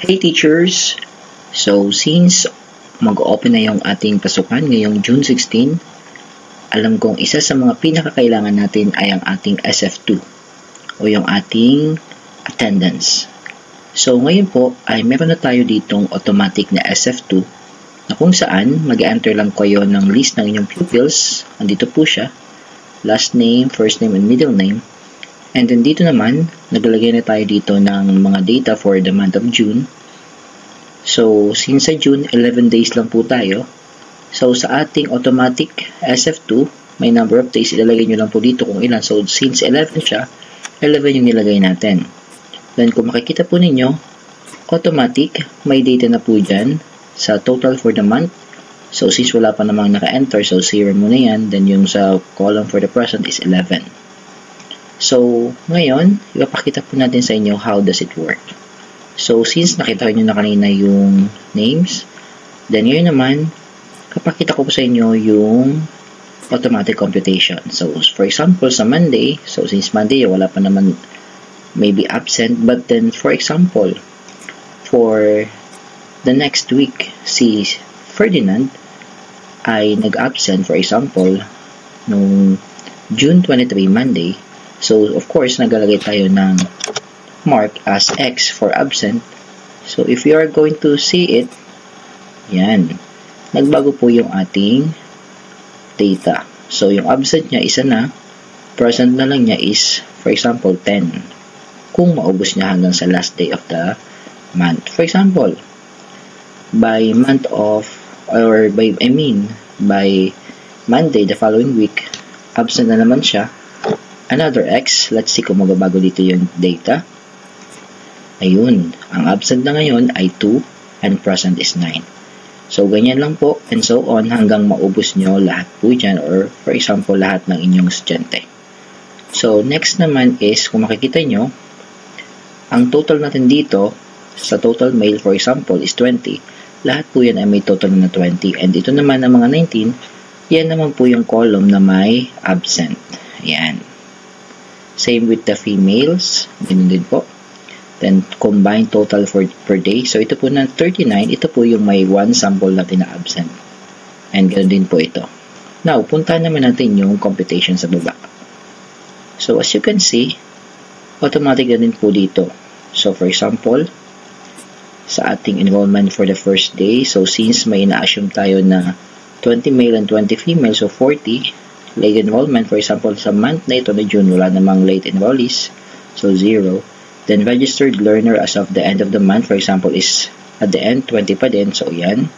Hey teachers! So since mag-open na yung ating pasukan ngayong June 16, alam kong isa sa mga pinakakailangan natin ay ang ating SF2 o yung ating attendance. So ngayon po ay meron na tayo ditong automatic na SF2 na kung saan mag-enter lang kayo ng list ng inyong pupils. Andito po siya, last name, first name, and middle name. And then dito naman, naglagay na tayo dito ng mga data for the month of June. So, since sa June, 11 days lang po tayo. So, sa ating automatic SF2, may number of days, ilalagay nyo lang po dito kung ilan. So, since 11 siya, 11 yung nilagay natin. Then, kung makikita po ninyo, automatic, may data na po dyan sa total for the month. So, since wala pa namang naka-enter, so 0 muna yan. Then, yung sa column for the present is 11. So, ngayon, ipapakita po natin sa inyo how does it work. So, since nakita nyo na kanina yung names, then ngayon naman, kapakita ko po sa inyo yung automatic computation. So, for example, sa Monday, so since Monday, wala pa naman maybe absent, but then, for example, for the next week, si Ferdinand ay nag-absent, for example, nung June 23, Monday. So, of course, nagalagay tayo ng mark as X for absent. So, if you are going to see it, yan, nagbago po yung ating data. So, yung absent niya, isa na, present na lang niya is, for example, 10. Kung maubos niya hanggang sa last day of the month. For example, by Monday, the following week, absent na naman siya. Another X, let's see kung magbabago dito yung data. Ayun, ang absent na ngayon ay 2 and present is 9. So, ganyan lang po and so on hanggang maubos nyo lahat po dyan or for example, lahat ng inyong estudyante. So, next naman is, kung makikita nyo, ang total natin dito, sa total mail for example is 20. Lahat po yan ay may total na 20. And ito naman ang mga 19, yan naman po yung column na may absent. Yan. Same with the females, ganun din po. Then, combined total for per day. So, ito po na 39, ito po yung may one sample natin na absent. And ganun din po ito. Now, puntahan naman natin yung computation sa baba. So, as you can see, automatic na din po dito. So, for example, sa ating enrollment for the first day, so since may ina-assume tayo na 20 male and 20 female, so 40, late enrollment, for example, sa month na ito na June, wala namang late enrollees, so 0. Then, registered learner as of the end of the month, for example, is at the end, 20 pa din, so yan,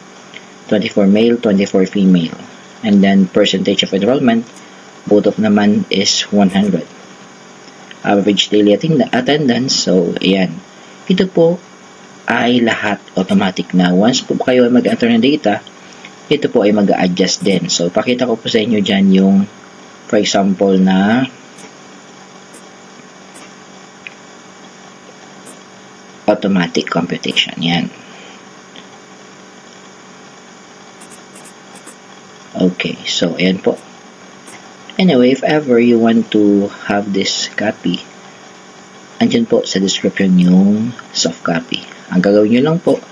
24 male, 24 female. And then, percentage of enrollment, both of naman is 100. Average daily attendance, so yan. Ito po ay lahat automatic na. Once po kayo ay mag-enter ng data, ito po ay mag-a-adjust din. So, pakita ko po sa inyo dyan yung, for example, na automatic computation. Yan. Okay. So, ayan po. Anyway, if ever you want to have this copy, andyan po sa description yung soft copy. Ang gagawin nyo lang po,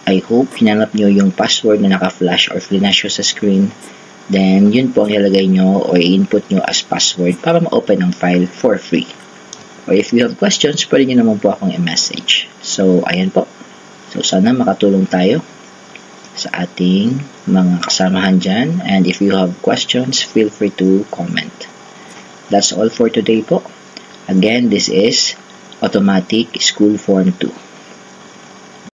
I hope hinanap nyo yung password na naka-flash or flash sa screen. Then, yun po ang ilagay nyo o i-input nyo as password para ma-open ang file for free. Or if you have questions, pwede nyo naman po akong i-message. So, ayan po. So, sana makatulong tayo sa ating mga kasamahan dyan. And if you have questions, feel free to comment. That's all for today po. Again, this is Automatic School Form 2.